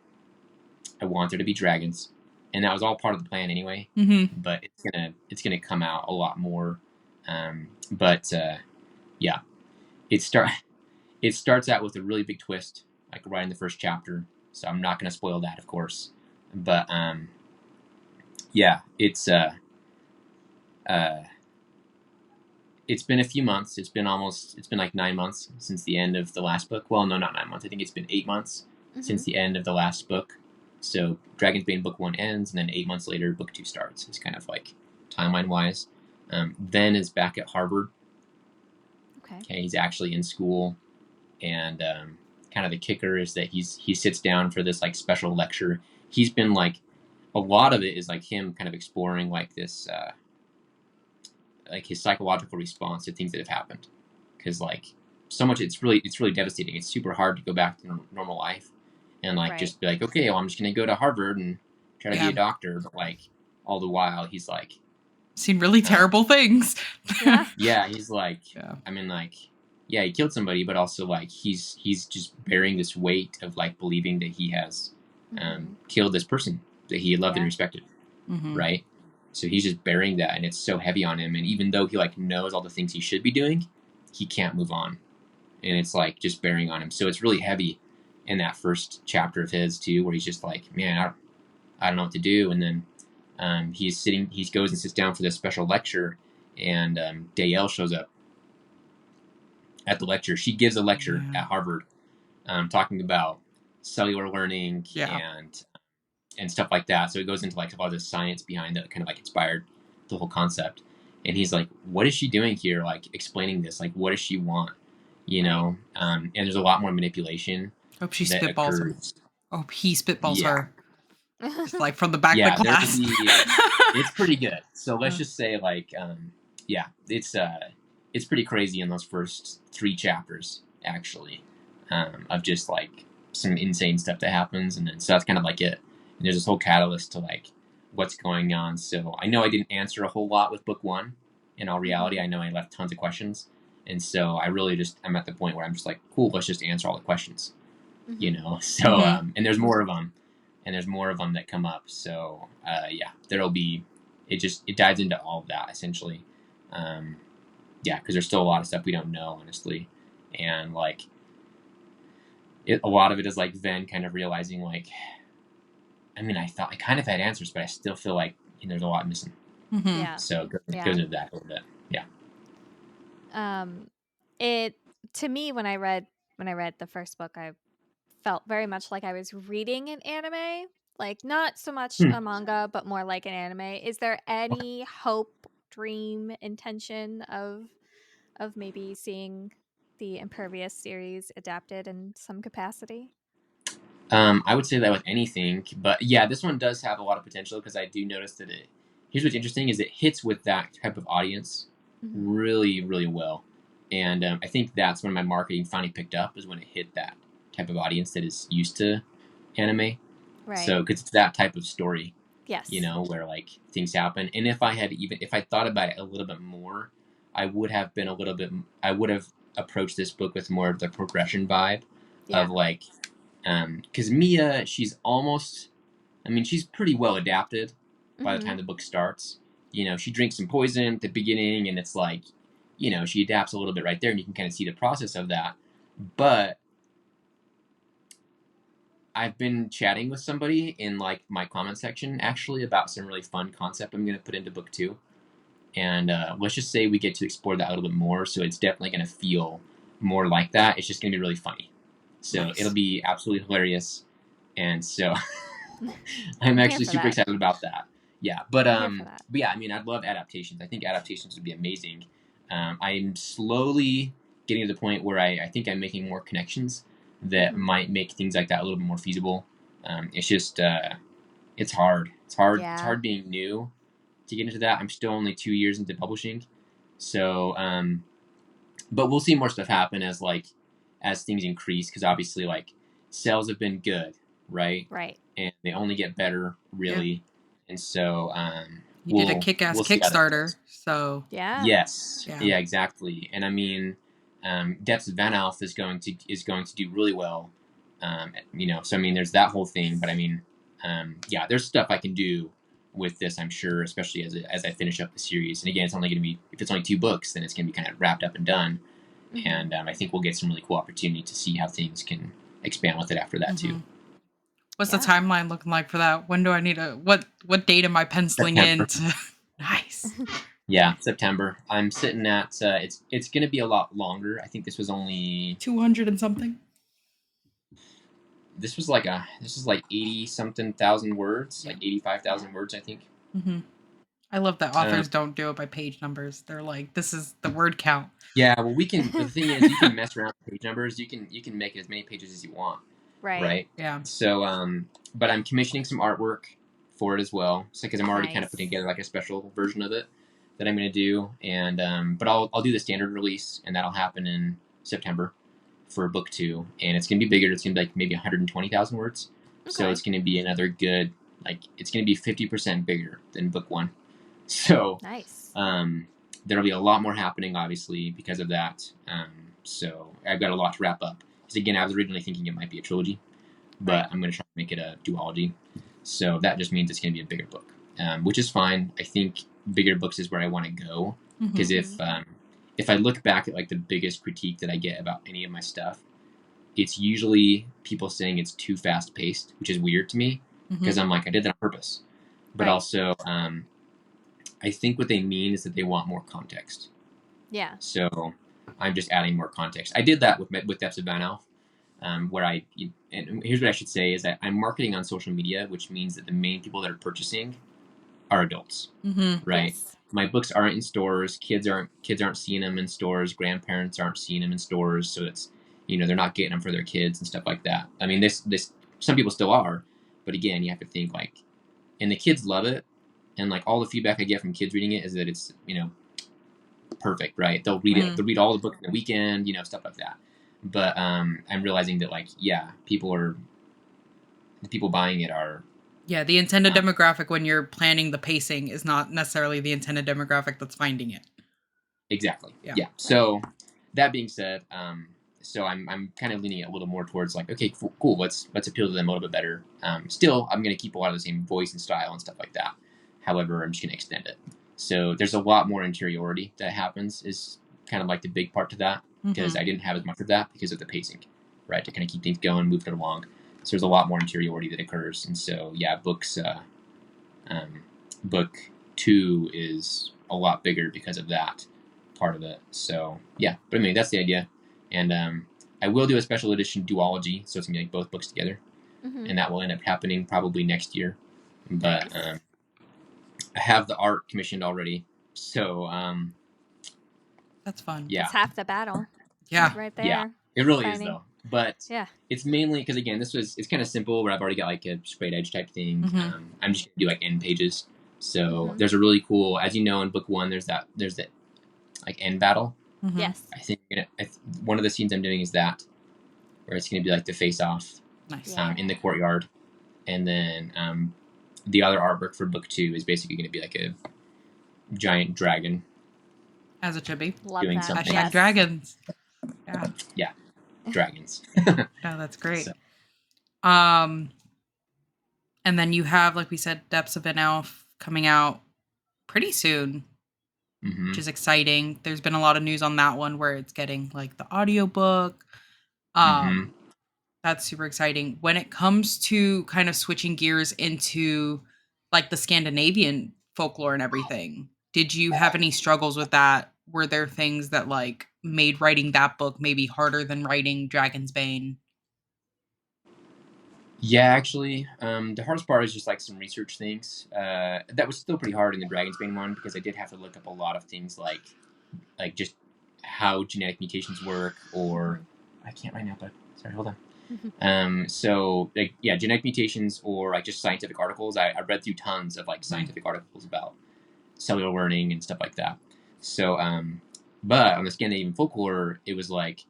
dragons, and that was all part of the plan anyway. Mm-hmm. But it's gonna come out a lot more. But yeah, it start it starts out with a really big twist, like right in the first chapter. So I'm not gonna spoil that, of course. But yeah, uh, it's been a few months. It's been like 9 months since the end of the last book. Well, no, not 9 months. I think it's been 8 months Hmm. since the end of the last book. So Dragonsbane book 1 ends, and then 8 months later, book 2 starts. It's kind of like timeline wise. Ben is back at Harvard. Okay. Okay, he's actually in school, and kind of the kicker is that he sits down for this like special lecture. He's been like a lot of it is like him kind of exploring like this like his psychological response to things that have happened, because like so much it's really devastating. It's super hard to go back to normal life and like Right. just be like, okay, well, I'm just gonna go to Harvard and try to be Yeah. a doctor, but like all the while he's like Seen really uh, terrible things. Yeah. yeah, he's like, Yeah. I mean, like, yeah, he killed somebody, but also like he's just bearing this weight of like believing that he has Hmm. killed this person that he loved and Yeah. respected, Mm-hmm. right? So he's just bearing that, and it's so heavy on him. And even though he like knows all the things he should be doing, he can't move on, and it's like just bearing on him. So it's really heavy in that first chapter of his too, where he's just like, man, I don't know what to do. And then he goes and sits down for this special lecture, and Dale shows up at the lecture. She gives a lecture Yeah. at Harvard, talking about cellular learning Yeah. and stuff like that. So it goes into like a lot of the science behind that kind of like inspired the whole concept. And he's like, "What is she doing here? Like explaining this? Like, what does she want? You Right. know?" And there's a lot more manipulation Hope she that spitballs him. occurs. Oh, he spitballs Yeah, her. Just like from the back of yeah. the There will class. be. It's pretty good. So let's Uh, just say like, yeah, it's pretty crazy in those first 3 chapters actually, of just like some insane stuff that happens, and then so that's kind of like it. And there's this whole catalyst to like what's going on. So I know I didn't answer a whole lot with book 1. In all reality, Hmm. I know I left tons of questions, And so I'm at the point where I'm just like, cool, let's just answer all the questions, you Mhm. know? So, Mhm. and there's more of them, and there's more of them that come up. So, yeah, it dives into all of that essentially. Yeah, because there's still a lot of stuff we don't know, honestly. And like, a lot of it is like Ven kind of realizing like, I mean, I thought I kind of had answers, but I still feel like there's a lot missing. Mhm. Yeah. So it Yeah. goes into that a little bit. Yeah. Um, it to me when I read the first book, I felt very much like I was reading an anime, like not so much Hmm. a manga, but more like an anime. Is there Okay. any hope, dream, intention of maybe seeing the Impervious series adapted in some capacity? I would say that with anything, but yeah, this one does have a lot of potential because I do notice that it. Here's what's interesting is it hits with that type of audience Mhm. really, really well, and I think that's when my marketing finally picked up is when it hit that type of audience that is used to anime. Right. So because it's that type of story, Yes. where like things happen, and if I thought about it a little bit more, I would have been a little bit. I would have approached this book with more of the progression vibe Yeah. of like because Mia, I mean, she's pretty well adapted by the time Mhm. the book starts. She drinks some poison at the beginning, and it's like, she adapts a little bit right there, and you can kind of see the process of that. But I've been chatting with somebody in like my comment section actually about some really fun concept I'm going to put into book two. And let's just say we get to explore that a little bit more. So it's definitely going to feel more like that. It's just going to be really funny. So it'll Nice. be absolutely hilarious. And so I'm I'm here actually for super that. excited about that. Yeah, but I'm here for that. but yeah, I mean, I'd love adaptations. I think adaptations would be amazing. I'm slowly getting to the point where I think I'm making more connections that Mhm. might make things like that a little bit more feasible. It's just it's hard. It's hard. It's Yeah. hard being new to get into that. I'm still only 2 years into publishing, so but we'll see more stuff happen as things increase because obviously like sales have been good, right? Right. And they only get better Yeah. really, and so You did a kick-ass we'll see how that Kickstarter, goes. so Yeah. Yes, yeah. yeah, exactly. And I mean, Depths of Van Alf is going to do really well. So I mean, there's that whole thing, but I mean, yeah, there's stuff I can do with this, I'm sure, especially as I finish up the series. And again, it's only going to be if it's only 2 books, then it's going to be kind of wrapped up and done. Mhm. And I think we'll get some really cool opportunity to see how things can expand with it after that too. Mhm. What's the Yeah. timeline looking like for that? When do I need to what date am I penciling in September. to Nice. Yeah, September. I'm sitting at it's going to be a lot longer. I think 200 and something. this was like 80 something thousand words, Yeah. like 85,000 Yeah. words, I think. Mhm. I love that Um, authors don't do it by page numbers. They're like, this is the word count. yeah, well, the thing is, you can mess around with page numbers. You can make as many pages as you want, Right. right? Yeah. So, but I'm commissioning some artwork for it as well. So, because I'm already kind of putting Nice. together like a special version of it that I'm going to do, and but I'll do the standard release, and that'll happen in September for book two, and it's going to be bigger. It's going to be like maybe 120,000 words. So Okay. it's going to be another good it's going to be 50% bigger than book one. So Nice. there'll be a lot more happening, obviously, because of that. So I've got a lot to wrap up. Because again, I was originally thinking it might be a trilogy, Right. but I'm going to try to make it a duology. So that just means it's going to be a bigger book, which is fine. I think bigger books is where I want to go. Because Mhm. if I look back at like the biggest critique that I get about any of my stuff, it's usually people saying it's too fast paced, which is weird to me because Mhm. I'm like I did that on purpose. But Right. also, I think what they mean is that they want more context. Yeah. So I'm just adding more context. I did that with Depths of Van Alf, where and here's what I should say is that I'm marketing on social media, which means that the main people that are purchasing are adults, Mhm. right? Yes. My books aren't in stores. Kids aren't seeing them in stores. Grandparents aren't seeing them in stores. So it's they're not getting them for their kids and stuff like that. I mean, this some people still are, but again, you have to think like, and the kids love it, and like all the feedback I get from kids reading it is that it's perfect, right? They'll read it. Mhm. They'll read all the books in the weekend, stuff like that. But I'm realizing that like yeah, the people buying it are Yeah, the intended um, demographic when you're planning the pacing is not necessarily the intended demographic that's finding it. exactly Yeah. yeah. Right. So that being said, so I'm kind of leaning a little more towards like, okay, cool, let's appeal to them a little bit better. Still, I'm going to keep a lot of the same voice and style and stuff like that. However, I'm just going to extend it. So there's a lot more interiority that happens, is kind of like the big part to that, because I didn't have as much of that because of the pacing, right? To kind of keep things going, move it along. So there's a lot more interiority that occurs. And so, yeah, book 2 is a lot bigger because of that part of it. So, yeah, but I mean, that's the idea. And I will do a special edition duology, so it's going to be like both books together. And that will end up happening probably next year. But Nice. I have the art commissioned already. So, That's fun. yeah. That's half the battle. Yeah. Right there. Yeah, it really is, Finding- though. But Yeah. it's mainly because, again, it's kind of simple where I've already got like a straight edge type thing. I'm just going to do like end pages. So there's a really cool, as you know, in book 1, there's that like end battle. Yes. I think one of the scenes I'm doing is that, where it's going to be like the face off Nice. in the courtyard. And then the other artwork for book 2 is basically going to be like a giant dragon. As it should be. Love Doing that. something. Hashtag dragons. Yeah. Yeah, dragons. No, that's great. So. And then you have, like we said, Depths of an Elf coming out pretty soon, which is exciting. There's been a lot of news on that one where it's getting like the audiobook. That's super exciting. When it comes to kind of switching gears into like the Scandinavian folklore and everything, did you have any struggles with that? Were there things that like made writing that book maybe harder than writing Dragonsbane? Yeah, actually, the hardest part is just like some research things. That was still pretty hard in the Dragonsbane one because I did have to look up a lot of things like just how genetic mutations work, or I can't right now, but sorry, hold on. So like, yeah, genetic mutations or like just scientific articles. I read through tons of like scientific articles about cellular learning and stuff like that. So, but on the Scandinavian folklore, it was like,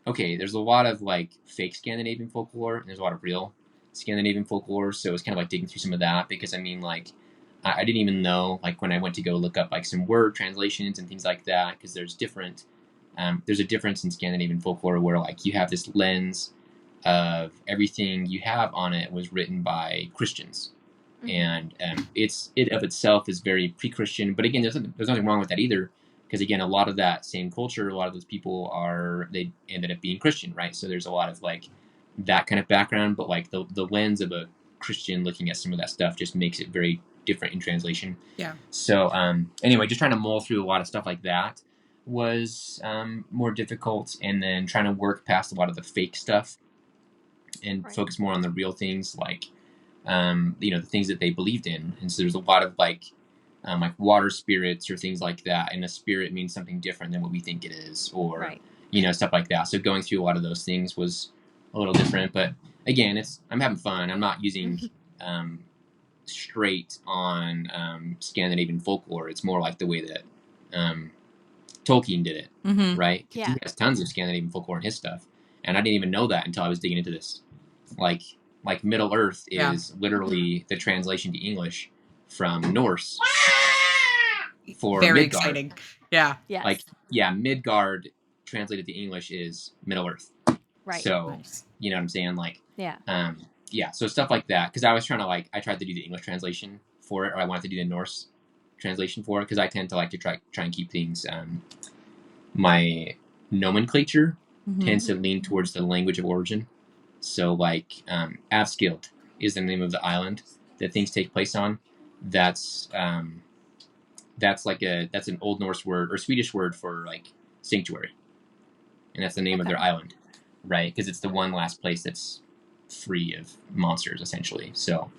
okay, there's a lot of like fake Scandinavian folklore, and there's a lot of real Scandinavian folklore. So it's kind of like digging through some of that, because I mean, like, I didn't even know, like, when I went to go look up like some word translations and things like that, because there's a difference in Scandinavian folklore where like you have this lens of everything you have on it was written by Christians. And it of itself is very pre-Christian, but again, there's nothing wrong with that either, because again, a lot of that same culture, a lot of those people they ended up being Christian, right? So there's a lot of like that kind of background, but like the lens of a Christian looking at some of that stuff just makes it very different in translation. Yeah. So anyway, just trying to mull through a lot of stuff like that was more difficult, and then trying to work past a lot of the fake stuff and focus more on the real things, like the things that they believed in. And so there's a lot of like water spirits or things like that, and a spirit means something different than what we think it is, or stuff like that. So going through a lot of those things was a little different, but again, I'm having fun. I'm not using straight on Scandinavian folklore. It's more like the way that Tolkien did it, right? Yeah. He has tons of Scandinavian folklore in his stuff, and I didn't even know that until I was digging into this. Like Middle Earth is literally the translation to English from Norse for very Midgard. exciting. Yeah. Yes. Like, yeah, Midgard translated to English is Middle Earth. Right. So, you know what I'm saying? Like, yeah. Yeah, so stuff like that. Because I was trying to I tried to do the English translation for it, or I wanted to do the Norse translation for it, because I tend to like to try and keep things. My nomenclature tends to lean towards the language of origin. So like Avskild is the name of the island that things take place on. That's an Old Norse word or Swedish word for like sanctuary, and that's the name of their island, right? Because it's the one last place that's free of monsters, essentially. So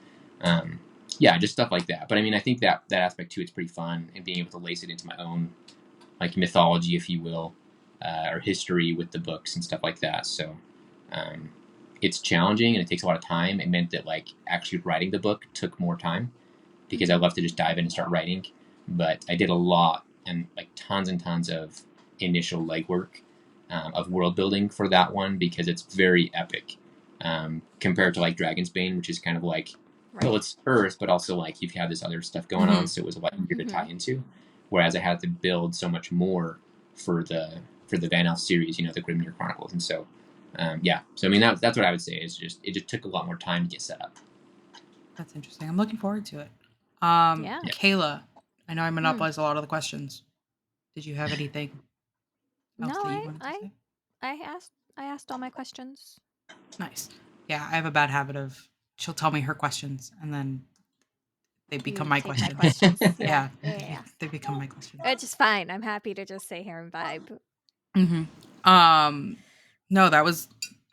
yeah, just stuff like that. But I mean, I think that aspect too, it's pretty fun, and being able to lace it into my own like mythology, if you will, or history with the books and stuff like that. So it's challenging, and it takes a lot of time. It meant that like actually writing the book took more time, because I love to just dive in and start writing. But I did a lot, and like tons and tons of initial legwork of world building for that one, because it's very epic compared to like Dragonsbane, which is kind of like, well, it's Earth, but also like you've had this other stuff going on, so it was a lot easier to tie into. Whereas I had to build so much more for the for the Van Elf series, the Grimnir Chronicles. And so, yeah. So I mean, that's what I would say. Is it just took a lot more time to get set up. That's interesting. I'm looking forward to it. Yeah. Kayla, I know I Hmm. monopolized a lot of the questions. Did you have anything else No, that you wanted to say? I asked all my questions. Nice. Yeah, I have a bad habit of she'll tell me her questions and then they become You my take my questions. questions. Yeah, Yeah. they become my questions. Which is fine. I'm happy to just sit here and vibe. No, that was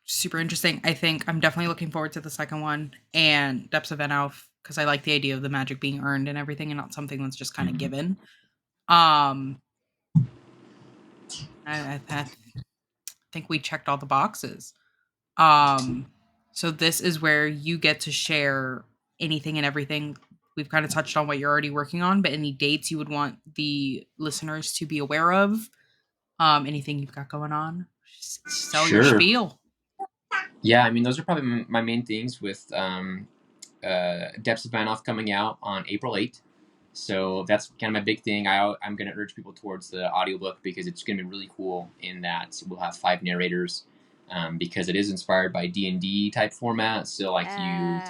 super interesting. I think I'm definitely looking forward to the second one and Depths of Enelf because I like the idea of the magic being earned and everything and not something that's just kind of given. I think we checked all the boxes. So this is where you get to share anything and everything. We've kind of touched on what you're already working on, but any dates you would want the listeners to be aware of, anything you've got going on, sell your Sure. spiel. Yeah, I mean, those are probably my main things with Depths of Vanoff coming out on April 8th. So that's kind of my big thing. I'm going to urge people towards the audiobook because it's going to be really cool in that we'll have 5 narrators because it is inspired by D&D type format. So like you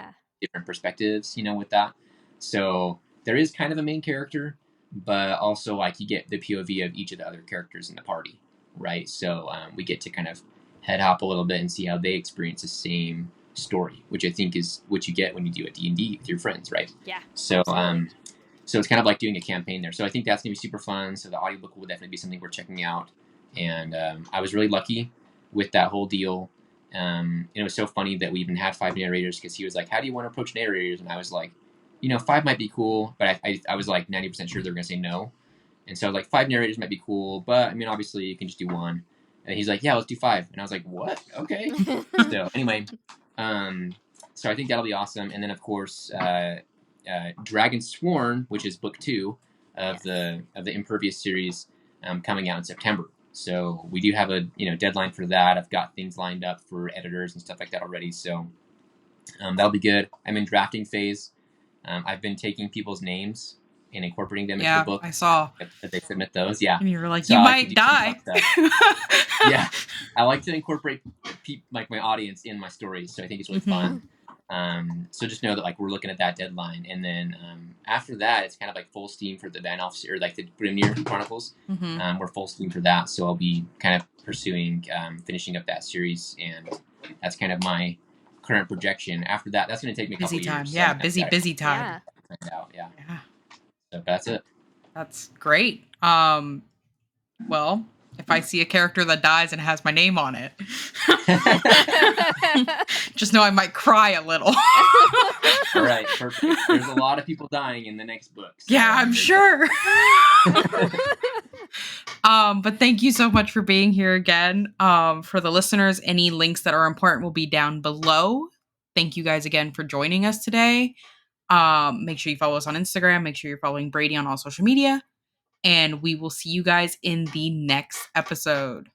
different perspectives, with that. So there is kind of a main character, but also like you get the POV of each of the other characters in the party, right? So we get to kind of head hop a little bit and see how they experience the same story, which I think is what you get when you do a D&D with your friends, right? Yeah. So so it's kind of like doing a campaign there. So I think that's going to be super fun. So the audiobook will definitely be something we're checking out. And I was really lucky with that whole deal. And it was so funny that we even had 5 narrators because he was like, how do you want to approach narrators? And I was like, 5 might be cool, but I was like 90% sure they're going to say no. And so like 5 narrators might be cool, but I mean, obviously you can just do 1. And he's like, yeah, let's do 5. And I was like, what? Okay. So anyway, so I think that'll be awesome. And then of course, Dragon Sworn, which is book 2 of the Impervious series, coming out in September. So we do have a deadline for that. I've got things lined up for editors and stuff like that already. So that'll be good. I'm in drafting phase. I've been taking people's names and incorporating them into the book. I saw that they submit those. Yeah, and you were like, so you I like might die. Yeah, I like to incorporate like my audience in my stories, so I think it's really fun. So just know that like we're looking at that deadline, and then after that, it's kind of like full steam for the Van Elf or like the Grimnir Chronicles. We're full steam for that, so I'll be kind of pursuing finishing up that series, and that's kind of my current projection. After that, that's going to take me a couple time. years. Yeah, busy time. Yeah. Yeah. So that's it. That's great. Well, if I see a character that dies and has my name on it, just know I might cry a little. All right, perfect. There's a lot of people dying in the next book. So yeah, I'm sure. But thank you so much for being here again. For the listeners, any links that are important will be down below. Thank you guys again for joining us today. Make sure you follow us on Instagram. Make sure you're following Brady on all social media. And we will see you guys in the next episode.